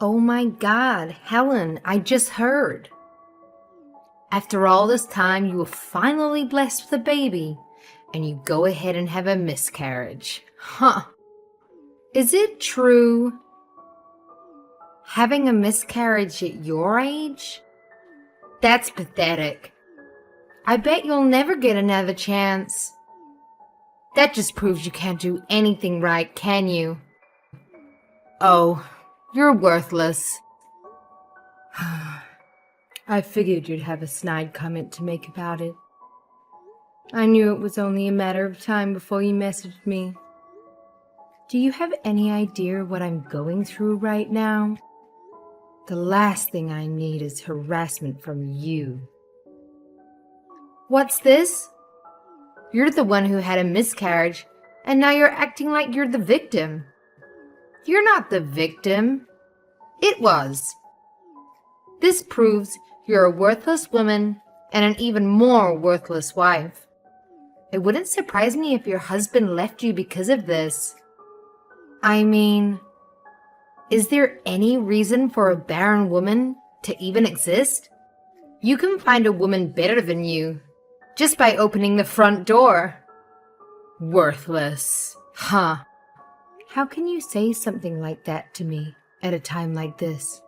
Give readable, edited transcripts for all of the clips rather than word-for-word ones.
Oh my God, Helen, I just heard. After all this time, you were finally blessed with a baby, and you go ahead and have a miscarriage. Huh. Is it true? Having a miscarriage at your age? That's pathetic. I bet you'll never get another chance. That just proves you can't do anything right, can you? Oh, you're worthless. I figured you'd have a snide comment to make about it. I knew it was only a matter of time before you messaged me. Do you have any idea what I'm going through right now? The last thing I need is harassment from you. What's this? You're the one who had a miscarriage, and now you're acting like you're the victim. You're not the victim. It was. This proves you're a worthless woman and an even more worthless wife. It wouldn't surprise me if your husband left you because of this. I mean, is there any reason for a barren woman to even exist? You can find a woman better than you just by opening the front door. Worthless. Huh. How can you say something like that to me at a time like this?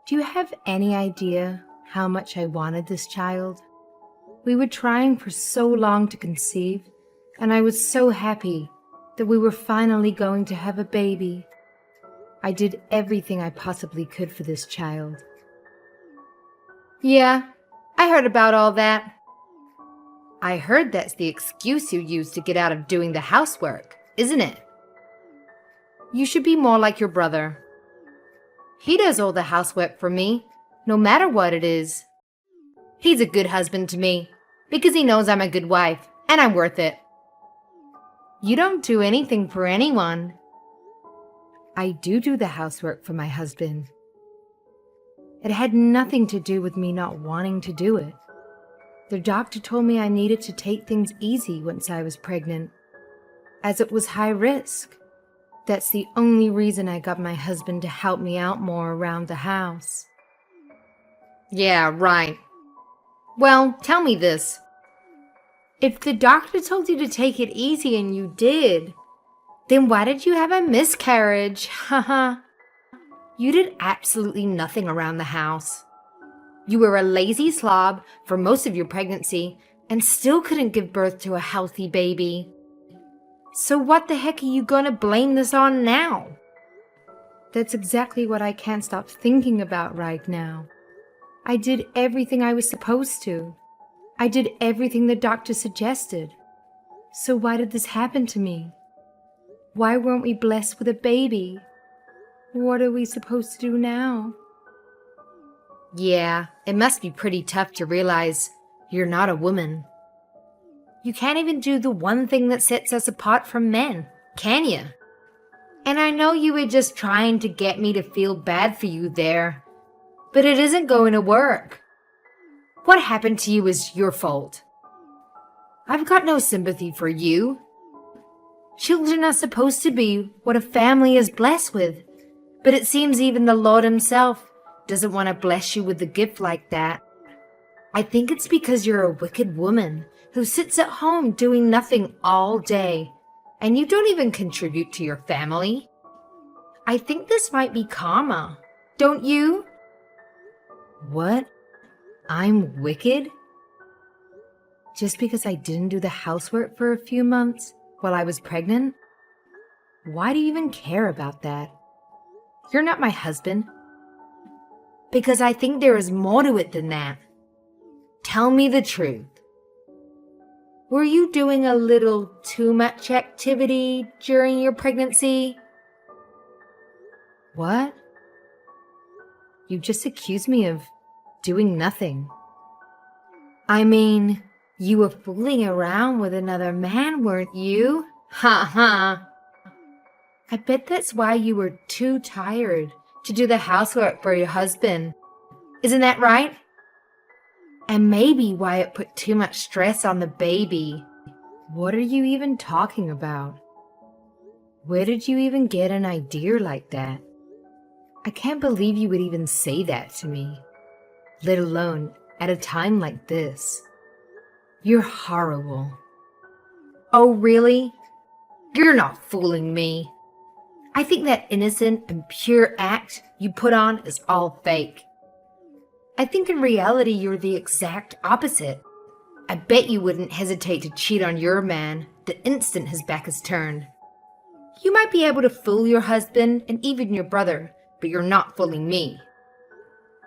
Do you have any idea how much I wanted this child? We were trying for so long to conceive, and I was so happy that we were finally going to have a baby. I did everything I possibly could for this child. Yeah, I heard about all that. I heard that's the excuse you use to get out of doing the housework, isn't it? You should be more like your brother. He does all the housework for me, no matter what it is. He's a good husband to me, because he knows I'm a good wife, and I'm worth it. You don't do anything for anyone. I do the housework for my husband. It had nothing to do with me not wanting to do it. The doctor told me I needed to take things easy once I was pregnant, as it was high risk. That's the only reason I got my husband to help me out more around the house. Yeah, right. Well, tell me this. If the doctor told you to take it easy and you did, then why did you have a miscarriage? Haha. You did absolutely nothing around the house. You were a lazy slob for most of your pregnancy and still couldn't give birth to a healthy baby. So what the heck are you gonna blame this on now? That's exactly what I can't stop thinking about right now. I did everything I was supposed to. I did everything the doctor suggested. So why did this happen to me? Why weren't we blessed with a baby? What are we supposed to do now? Yeah, it must be pretty tough to realize you're not a woman. You can't even do the one thing that sets us apart from men, can you? And I know you were just trying to get me to feel bad for you there, but it isn't going to work. What happened to you is your fault. I've got no sympathy for you. Children are supposed to be what a family is blessed with, but it seems even the Lord himself doesn't want to bless you with a gift like that. I think it's because you're a wicked woman who sits at home doing nothing all day, and you don't even contribute to your family. I think this might be karma, don't you? What? I'm wicked? Just because I didn't do the housework for a few months while I was pregnant? Why do you even care about that? You're not my husband. Because I think there is more to it than that. Tell me the truth. Were you doing a little too much activity during your pregnancy? What? You just accused me of doing nothing. I mean, you were fooling around with another man, weren't you? Ha ha. I bet that's why you were too tired to do the housework for your husband. Isn't that right? And maybe why it put too much stress on the baby. What are you even talking about? Where did you even get an idea like that? I can't believe you would even say that to me, let alone at a time like this. You're horrible. Oh, really? You're not fooling me. I think that innocent and pure act you put on is all fake. I think in reality you're the exact opposite. I bet you wouldn't hesitate to cheat on your man the instant his back is turned. You might be able to fool your husband and even your brother, but you're not fooling me.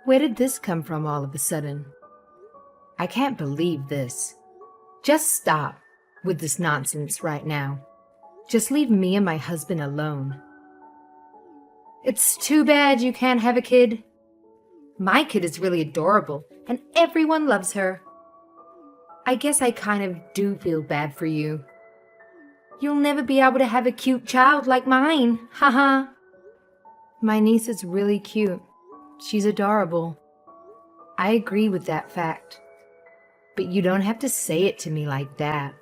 Where did this come from all of a sudden? I can't believe this. Just stop with this nonsense right now. Just leave me and my husband alone. It's too bad you can't have a kid. My kid is really adorable, and everyone loves her. I guess I kind of do feel bad for you. You'll never be able to have a cute child like mine, haha. My niece is really cute. She's adorable. I agree with that fact. But you don't have to say it to me like that.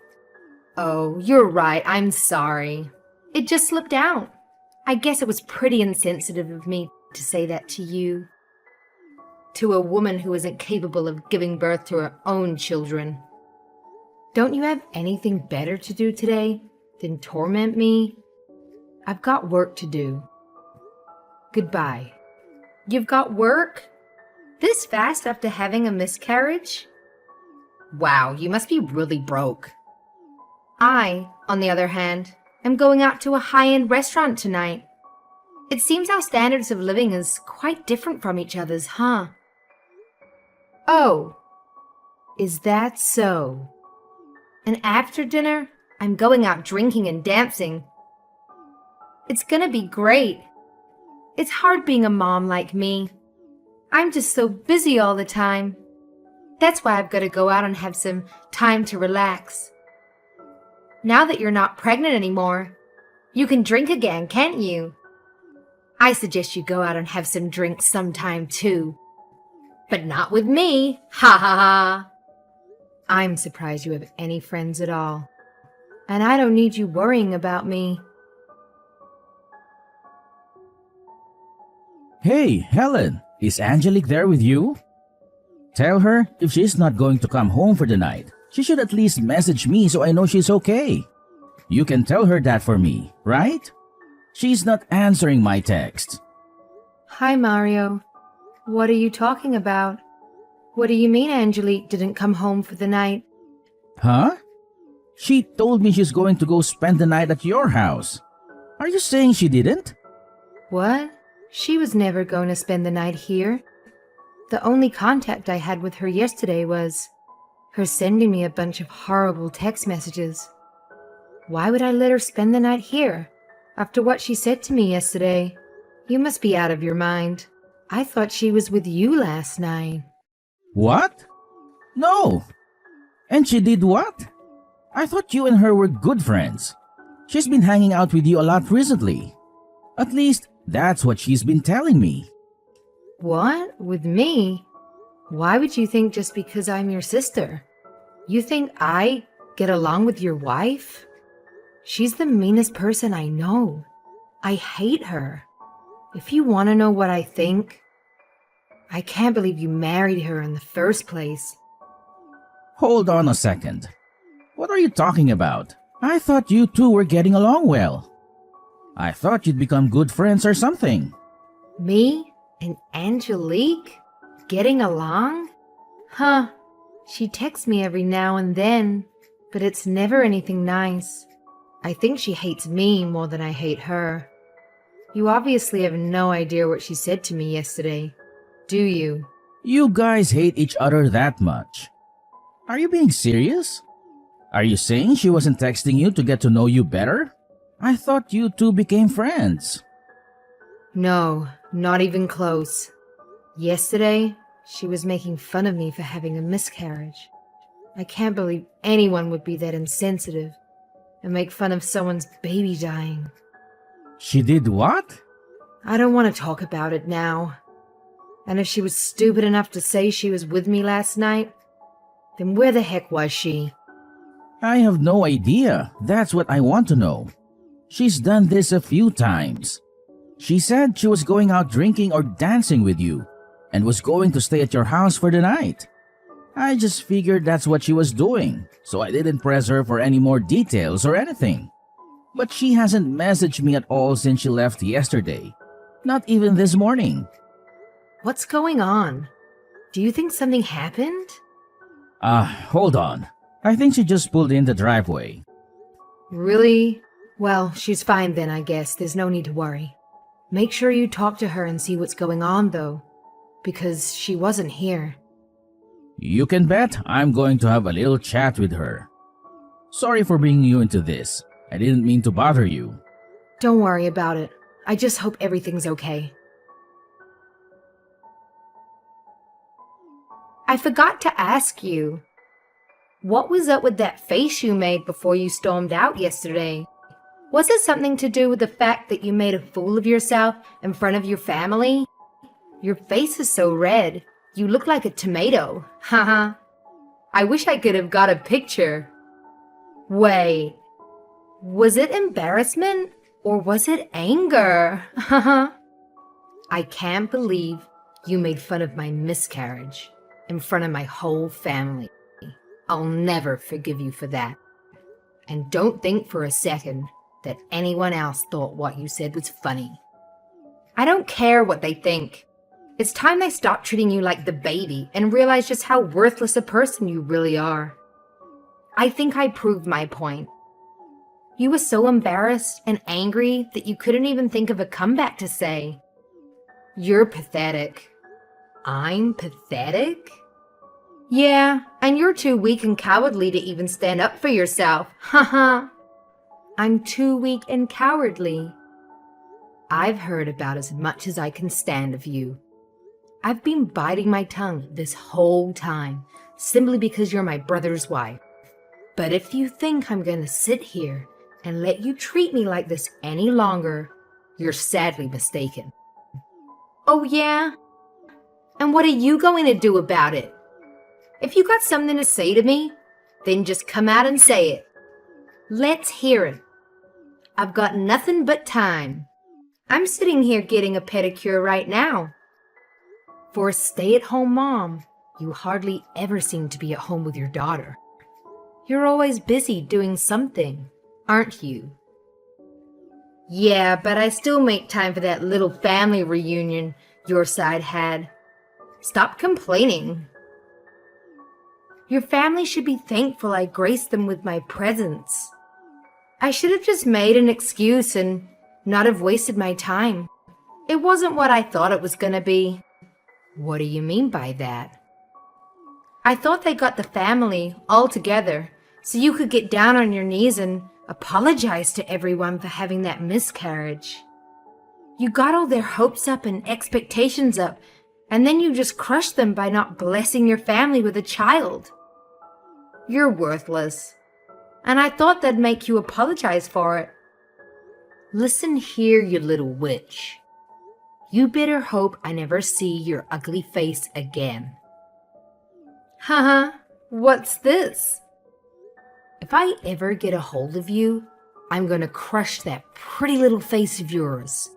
Oh, you're right, I'm sorry. It just slipped out. I guess it was pretty insensitive of me to say that to you. To a woman who isn't capable of giving birth to her own children. Don't you have anything better to do today than torment me? I've got work to do. Goodbye. You've got work? This fast after having a miscarriage? Wow, you must be really broke. I, on the other hand, am going out to a high-end restaurant tonight. It seems our standards of living is quite different from each other's, huh? Oh, is that so? And after dinner, I'm going out drinking and dancing. It's gonna be great. It's hard being a mom like me. I'm just so busy all the time. That's why I've got to go out and have some time to relax. Now that you're not pregnant anymore, you can drink again, can't you? I suggest you go out and have some drinks sometime too. But not with me, ha ha ha. I'm surprised you have any friends at all. And I don't need you worrying about me. Hey, Helen, is Angelique there with you? Tell her if she's not going to come home for the night, she should at least message me so I know she's okay. You can tell her that for me, right? She's not answering my text. Hi, Mario. What are you talking about? What do you mean Angelique didn't come home for the night? Huh? She told me she's going to go spend the night at your house. Are you saying she didn't? What? She was never going to spend the night here. The only contact I had with her yesterday was her sending me a bunch of horrible text messages. Why would I let her spend the night here after what she said to me yesterday? You must be out of your mind. I thought she was with you last night. What? No. And she did what? I thought you and her were good friends. She's been hanging out with you a lot recently. At least, that's what she's been telling me. What? With me? Why would you think just because I'm your sister? You think I get along with your wife? She's the meanest person I know. I hate her. If you want to know what I think, I can't believe you married her in the first place. Hold on a second. What are you talking about? I thought you two were getting along well. I thought you'd become good friends or something. Me and Angelique? Getting along? Huh. She texts me every now and then, but it's never anything nice. I think she hates me more than I hate her. You obviously have no idea what she said to me yesterday, do you? You guys hate each other that much. Are you being serious? Are you saying she wasn't texting you to get to know you better? I thought you two became friends. No, not even close. Yesterday, she was making fun of me for having a miscarriage. I can't believe anyone would be that insensitive and make fun of someone's baby dying. She did what? I don't want to talk about it now. And if she was stupid enough to say she was with me last night, then where the heck was she? I have no idea. That's what I want to know. She's done this a few times. She said she was going out drinking or dancing with you and was going to stay at your house for the night. I just figured that's what she was doing, so I didn't press her for any more details or anything. But she hasn't messaged me at all since she left yesterday. Not even this morning. What's going on? Do you think something happened? Hold on. I think she just pulled in the driveway. Really? Well, she's fine then, I guess. There's no need to worry. Make sure you talk to her and see what's going on, though, because she wasn't here. You can bet I'm going to have a little chat with her. Sorry for bringing you into this. I didn't mean to bother you. Don't worry about it. I just hope everything's okay. I forgot to ask you. What was up with that face you made before you stormed out yesterday? Was it something to do with the fact that you made a fool of yourself in front of your family? Your face is so red. You look like a tomato. Haha. I wish I could have got a picture. Wait. Was it embarrassment or was it anger? Haha. I can't believe you made fun of my miscarriage in front of my whole family. I'll never forgive you for that. And don't think for a second that anyone else thought what you said was funny. I don't care what they think. It's time they stop treating you like the baby and realize just how worthless a person you really are. I think I proved my point. You were so embarrassed and angry that you couldn't even think of a comeback to say. You're pathetic. I'm pathetic? Yeah, and you're too weak and cowardly to even stand up for yourself. Haha. I'm too weak and cowardly. I've heard about as much as I can stand of you. I've been biting my tongue this whole time, simply because you're my brother's wife. But if you think I'm going to sit here and let you treat me like this any longer, you're sadly mistaken. Oh yeah? And what are you going to do about it? If you got something to say to me, then just come out and say it. Let's hear it. I've got nothing but time. I'm sitting here getting a pedicure right now. For a stay-at-home mom, you hardly ever seem to be at home with your daughter. You're always busy doing something, aren't you? Yeah, but I still make time for that little family reunion your side had. Stop complaining. Your family should be thankful I graced them with my presence. I should have just made an excuse and not have wasted my time. It wasn't what I thought it was going to be. What do you mean by that? I thought they got the family all together so you could get down on your knees and apologize to everyone for having that miscarriage. You got all their hopes up and expectations up, and then you just crushed them by not blessing your family with a child. You're worthless, and I thought that'd make you apologize for it. Listen here, you little witch. You better hope I never see your ugly face again. Haha, what's this? If I ever get a hold of you, I'm gonna crush that pretty little face of yours.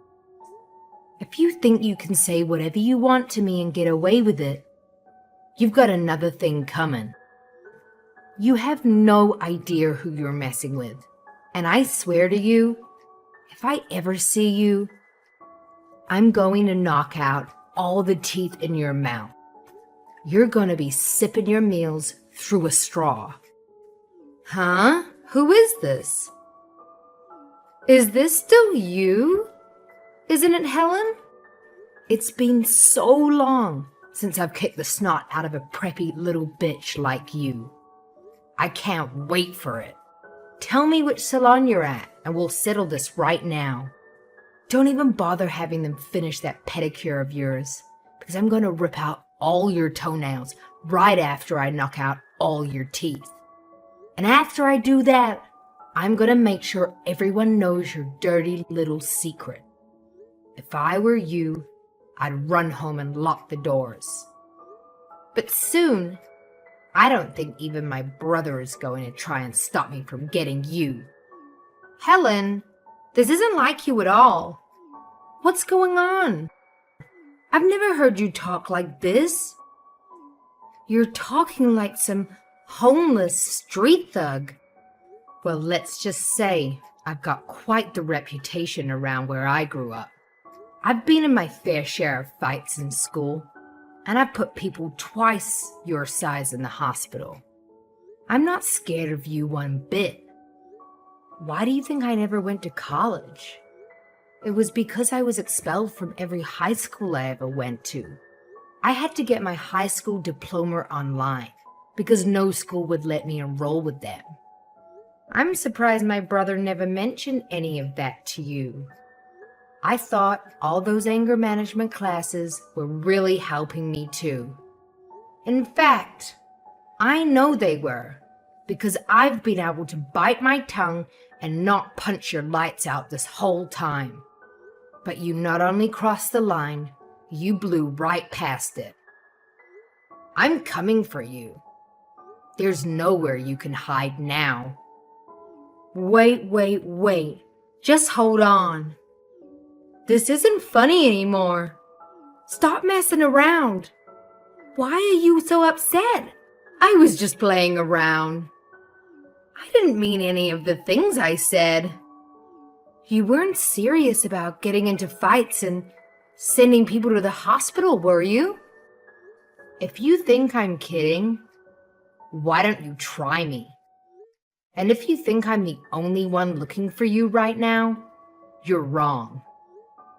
If you think you can say whatever you want to me and get away with it, you've got another thing coming. You have no idea who you're messing with, and I swear to you, if I ever see you, I'm going to knock out all the teeth in your mouth. You're going to be sipping your meals through a straw. Huh? Who is this? Is this still you? Isn't it, Helen? It's been so long since I've kicked the snot out of a preppy little bitch like you. I can't wait for it. Tell me which salon you're at, and we'll settle this right now. Don't even bother having them finish that pedicure of yours, because I'm going to rip out all your toenails right after I knock out all your teeth. And after I do that, I'm going to make sure everyone knows your dirty little secret. If I were you, I'd run home and lock the doors. But soon, I don't think even my brother is going to try and stop me from getting you. Helen, this isn't like you at all. What's going on? I've never heard you talk like this. You're talking like some homeless street thug. Well, let's just say I've got quite the reputation around where I grew up. I've been in my fair share of fights in school, and I've put people twice your size in the hospital. I'm not scared of you one bit. Why do you think I never went to college? It was because I was expelled from every high school I ever went to. I had to get my high school diploma online because no school would let me enroll with them. I'm surprised my brother never mentioned any of that to you. I thought all those anger management classes were really helping me too. In fact, I know they were, because I've been able to bite my tongue and not punch your lights out this whole time. But you not only crossed the line, you blew right past it. I'm coming for you. There's nowhere you can hide now. Wait. Just hold on. This isn't funny anymore. Stop messing around. Why are you so upset? I was just playing around. I didn't mean any of the things I said. You weren't serious about getting into fights and sending people to the hospital, were you? If you think I'm kidding, why don't you try me? And if you think I'm the only one looking for you right now, you're wrong.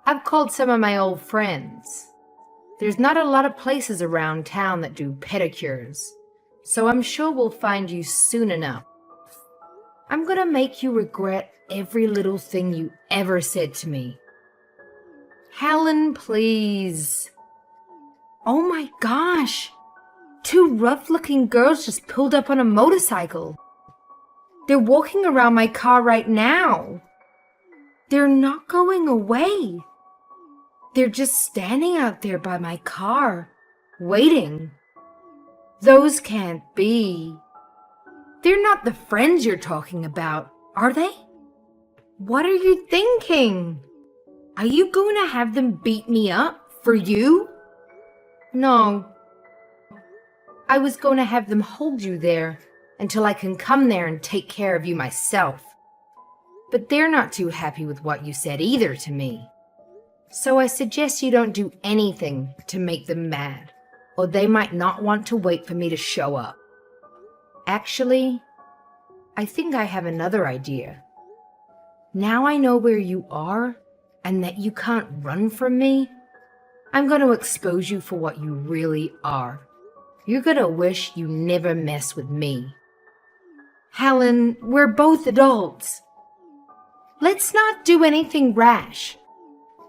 I've called some of my old friends. There's not a lot of places around town that do pedicures, so I'm sure we'll find you soon enough. I'm gonna make you regret every little thing you ever said to me. Helen, please. Oh my gosh! 2 rough-looking girls just pulled up on a motorcycle. They're walking around my car right now. They're not going away. They're just standing out there by my car, waiting. Those can't be. They're not the friends you're talking about, are they? What are you thinking? Are you going to have them beat me up for you? No. I was going to have them hold you there until I can come there and take care of you myself. But they're not too happy with what you said either to me. So I suggest you don't do anything to make them mad, or they might not want to wait for me to show up. Actually, I think I have another idea. Now I know where you are and that you can't run from me. I'm going to expose you for what you really are. You're going to wish you never messed with me. Helen, we're both adults. Let's not do anything rash.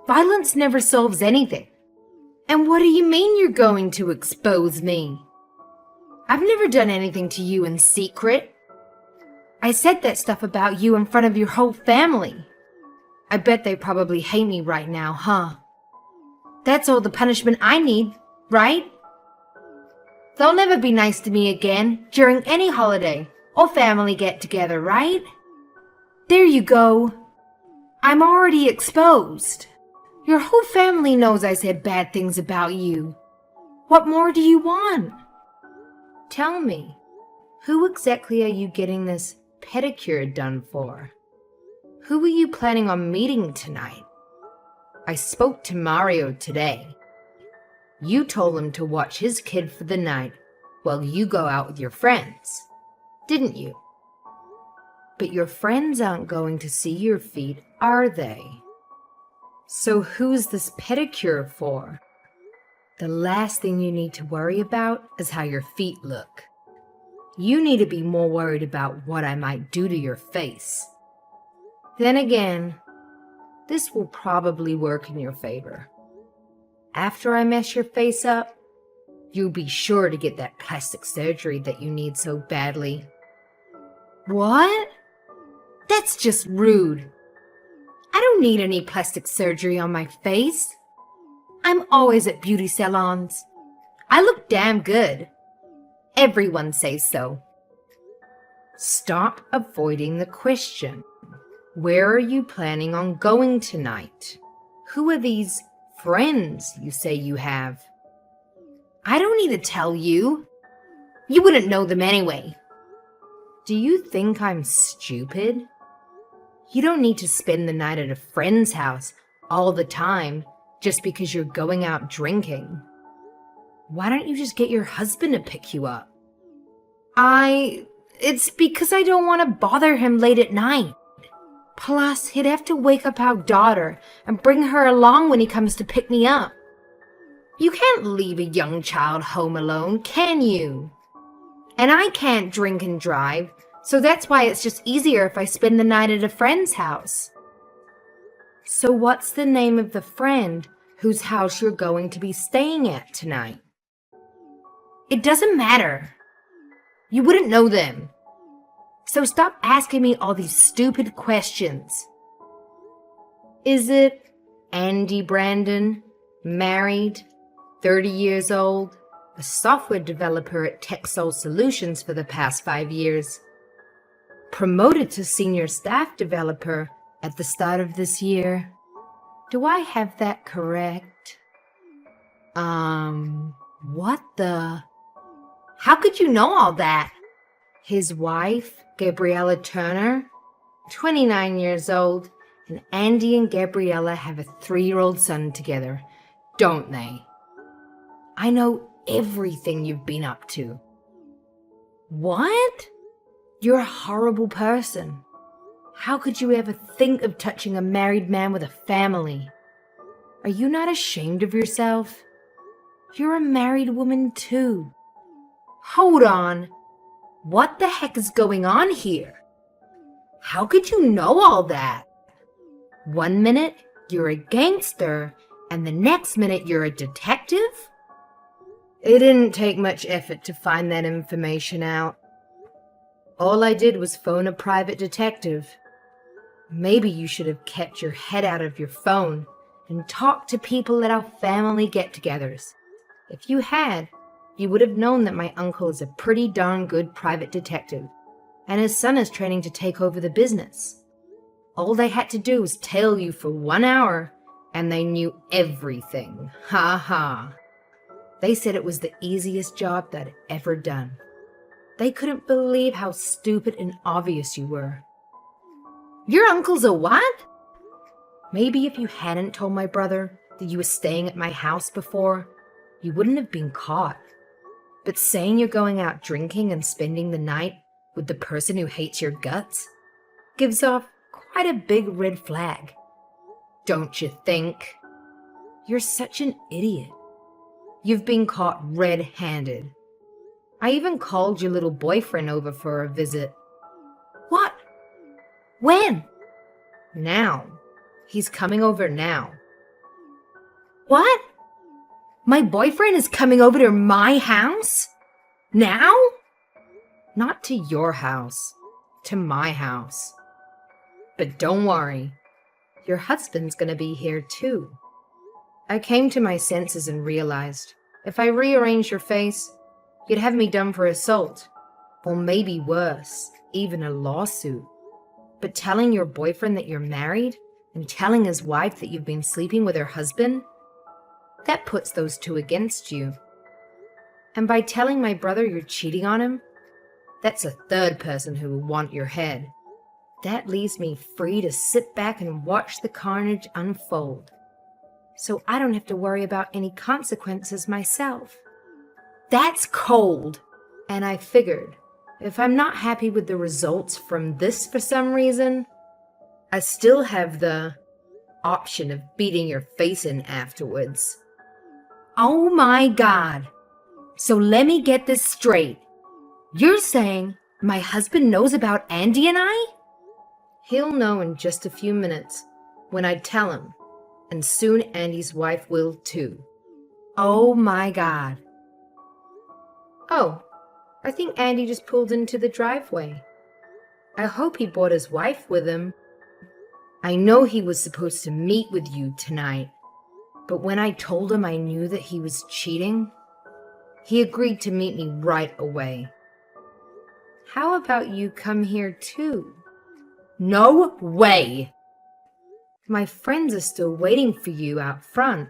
Violence never solves anything. And what do you mean you're going to expose me? I've never done anything to you in secret. I said that stuff about you in front of your whole family. I bet they probably hate me right now, huh? That's all the punishment I need, right? They'll never be nice to me again during any holiday or family get-together, right? There you go. I'm already exposed. Your whole family knows I said bad things about you. What more do you want? Tell me, who exactly are you getting this pedicure done for? Who are you planning on meeting tonight? I spoke to Mario today. You told him to watch his kid for the night while you go out with your friends, didn't you? But your friends aren't going to see your feet, are they? So who's this pedicure for? The last thing you need to worry about is how your feet look. You need to be more worried about what I might do to your face. Then again, this will probably work in your favor. After I mess your face up, you'll be sure to get that plastic surgery that you need so badly. What? That's just rude. I don't need any plastic surgery on my face. I'm always at beauty salons. I look damn good. Everyone says so. Stop avoiding the question. Where are you planning on going tonight? Who are these friends you say you have? I don't need to tell you. You wouldn't know them anyway. Do you think I'm stupid? You don't need to spend the night at a friend's house all the time just because you're going out drinking. Why don't you just get your husband to pick you up? It's because I don't want to bother him late at night. Plus, he'd have to wake up our daughter and bring her along when he comes to pick me up. You can't leave a young child home alone, can you? And I can't drink and drive, so that's why it's just easier if I spend the night at a friend's house. So what's the name of the friend whose house you're going to be staying at tonight? It doesn't matter. You wouldn't know them. So stop asking me all these stupid questions. Is it Andy Brandon, married, 30 years old, a software developer at TechSol Solutions for the past 5 years, promoted to senior staff developer at the start of this year? Do I have that correct? What the? How could you know all that? His wife, Gabriella Turner, 29 years old, and Andy and Gabriella have a 3-year-old son together, don't they? I know everything you've been up to. What? You're a horrible person. How could you ever think of touching a married man with a family? Are you not ashamed of yourself? You're a married woman too. Hold on. What the heck is going on here? How could you know all that? 1 minute, you're a gangster, and the next minute you're a detective? It didn't take much effort to find that information out. All I did was phone a private detective. Maybe you should have kept your head out of your phone and talked to people at our family get-togethers. If you had, you would have known that my uncle is a pretty darn good private detective, and his son is training to take over the business. All they had to do was tail you for 1 hour, and they knew everything. Ha ha. They said it was the easiest job they'd ever done. They couldn't believe how stupid and obvious you were. Your uncle's a what? Maybe if you hadn't told my brother that you were staying at my house before, you wouldn't have been caught. But saying you're going out drinking and spending the night with the person who hates your guts gives off quite a big red flag. Don't you think? You're such an idiot. You've been caught red-handed. I even called your little boyfriend over for a visit. What? When? Now. He's coming over now. What? My boyfriend is coming over to my house? Now? Not to your house. To my house. But don't worry. Your husband's gonna be here too. I came to my senses and realized if I rearranged your face, you'd have me done for assault. Or maybe worse, even a lawsuit. But telling your boyfriend that you're married and telling his wife that you've been sleeping with her husband, that puts those two against you. And by telling my brother you're cheating on him, that's a third person who will want your head. That leaves me free to sit back and watch the carnage unfold. So I don't have to worry about any consequences myself. That's cold. And I figured, if I'm not happy with the results from this for some reason, I still have the option of beating your face in afterwards. Oh my God. So let me get this straight. You're saying my husband knows about Andy and I? He'll know in just a few minutes when I tell him, and soon Andy's wife will too. Oh my God. Oh, I think Andy just pulled into the driveway. I hope he brought his wife with him. I know he was supposed to meet with you tonight, but when I told him I knew that he was cheating, he agreed to meet me right away. How about you come here too? No way! My friends are still waiting for you out front,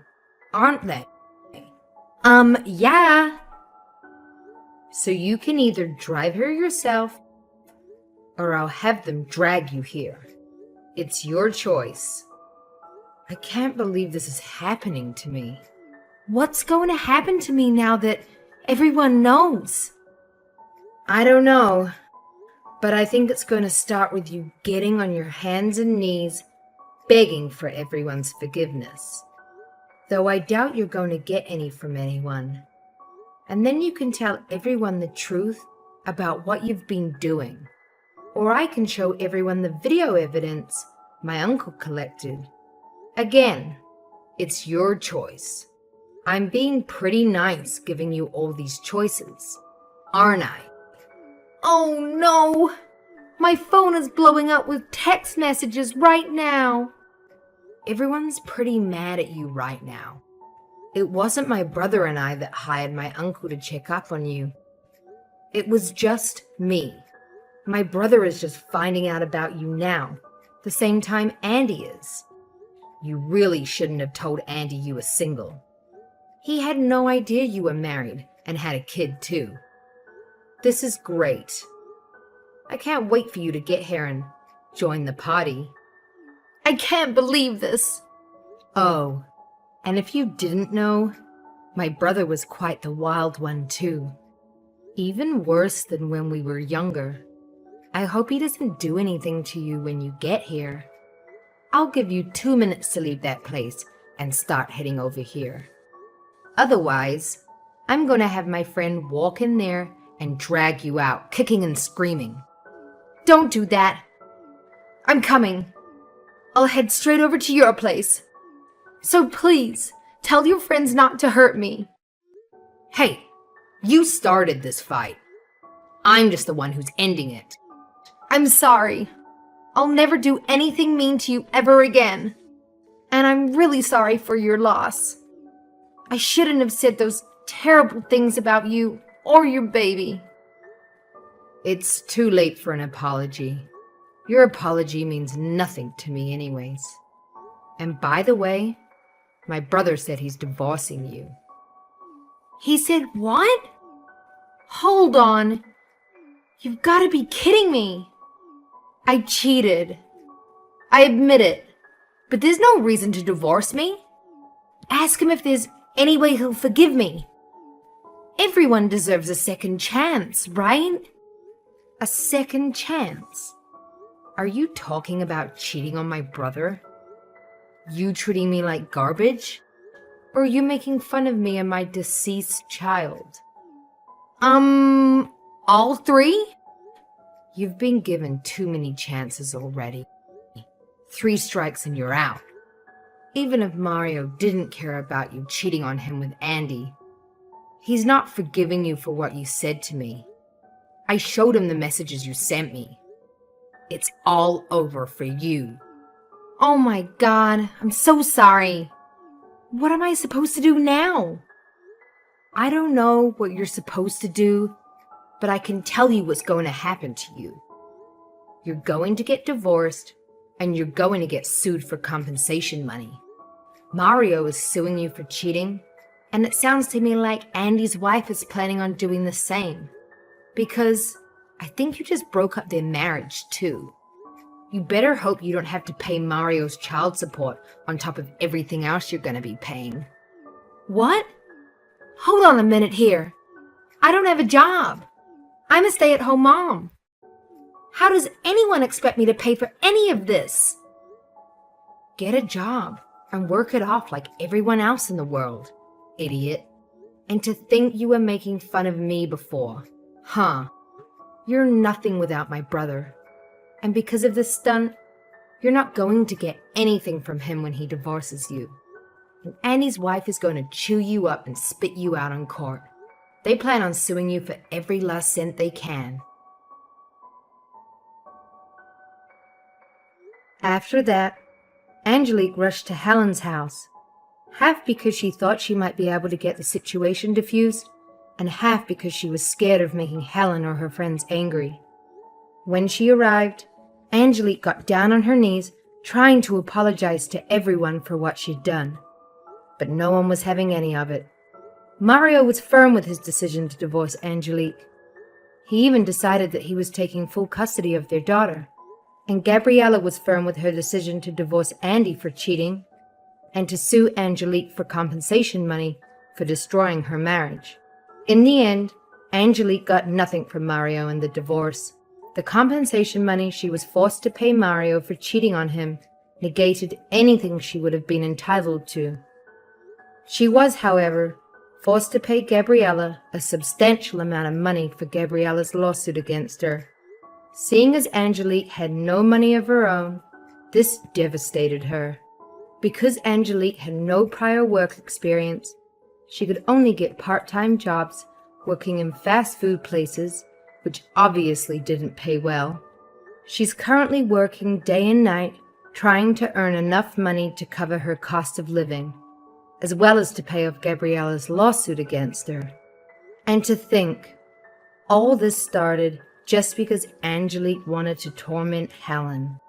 aren't they? Yeah. So you can either drive here yourself, or I'll have them drag you here. It's your choice. I can't believe this is happening to me. What's going to happen to me now that everyone knows? I don't know, but I think it's going to start with you getting on your hands and knees, begging for everyone's forgiveness. Though I doubt you're going to get any from anyone. And then you can tell everyone the truth about what you've been doing. Or I can show everyone the video evidence my uncle collected. Again, it's your choice. I'm being pretty nice giving you all these choices, aren't I? Oh no! My phone is blowing up with text messages right now. Everyone's pretty mad at you right now. It wasn't my brother and I that hired my uncle to check up on you. It was just me. My brother is just finding out about you now, the same time Andy is. You really shouldn't have told Andy you were single. He had no idea you were married and had a kid too. This is great. I can't wait for you to get here and join the party. I can't believe this. Oh, and if you didn't know, my brother was quite the wild one too. Even worse than when we were younger. I hope he doesn't do anything to you when you get here. I'll give you 2 minutes to leave that place and start heading over here. Otherwise, I'm going to have my friend walk in there and drag you out, kicking and screaming. Don't do that. I'm coming. I'll head straight over to your place. So please, tell your friends not to hurt me. Hey, you started this fight. I'm just the one who's ending it. I'm sorry. I'll never do anything mean to you ever again. And I'm really sorry for your loss. I shouldn't have said those terrible things about you or your baby. It's too late for an apology. Your apology means nothing to me anyways. And by the way, my brother said he's divorcing you. He said what? Hold on. You've got to be kidding me. I cheated. I admit it. But there's no reason to divorce me. Ask him if there's any way he'll forgive me. Everyone deserves a second chance, right? A second chance. Are you talking about cheating on my brother? You treating me like garbage? Or are you making fun of me and my deceased child? All three? You've been given too many chances already. 3 strikes and you're out. Even if Mario didn't care about you cheating on him with Andy, he's not forgiving you for what you said to me. I showed him the messages you sent me. It's all over for you. Oh my God, I'm so sorry. What am I supposed to do now? I don't know what you're supposed to do, but I can tell you what's going to happen to you. You're going to get divorced, and you're going to get sued for compensation money. Mario is suing you for cheating, and it sounds to me like Andy's wife is planning on doing the same. Because I think you just broke up their marriage too. You better hope you don't have to pay Mario's child support on top of everything else you're going to be paying. What? Hold on a minute here. I don't have a job. I'm a stay-at-home mom. How does anyone expect me to pay for any of this? Get a job and work it off like everyone else in the world, idiot. And to think you were making fun of me before. Huh. You're nothing without my brother. And because of this stunt, you're not going to get anything from him when he divorces you. And Annie's wife is going to chew you up and spit you out on court. They plan on suing you for every last cent they can. After that, Angelique rushed to Helen's house, half because she thought she might be able to get the situation diffused, and half because she was scared of making Helen or her friends angry. When she arrived, Angelique got down on her knees trying to apologize to everyone for what she'd done. But no one was having any of it. Mario was firm with his decision to divorce Angelique. He even decided that he was taking full custody of their daughter. And Gabriella was firm with her decision to divorce Andy for cheating and to sue Angelique for compensation money for destroying her marriage. In the end, Angelique got nothing from Mario in the divorce. The compensation money she was forced to pay Mario for cheating on him negated anything she would have been entitled to. She was, however, forced to pay Gabriella a substantial amount of money for Gabriella's lawsuit against her. Seeing as Angelique had no money of her own, this devastated her. Because Angelique had no prior work experience, she could only get part-time jobs working in fast food places, which obviously didn't pay well. She's currently working day and night, trying to earn enough money to cover her cost of living, as well as to pay off Gabriella's lawsuit against her. And to think, all this started just because Angelique wanted to torment Helen.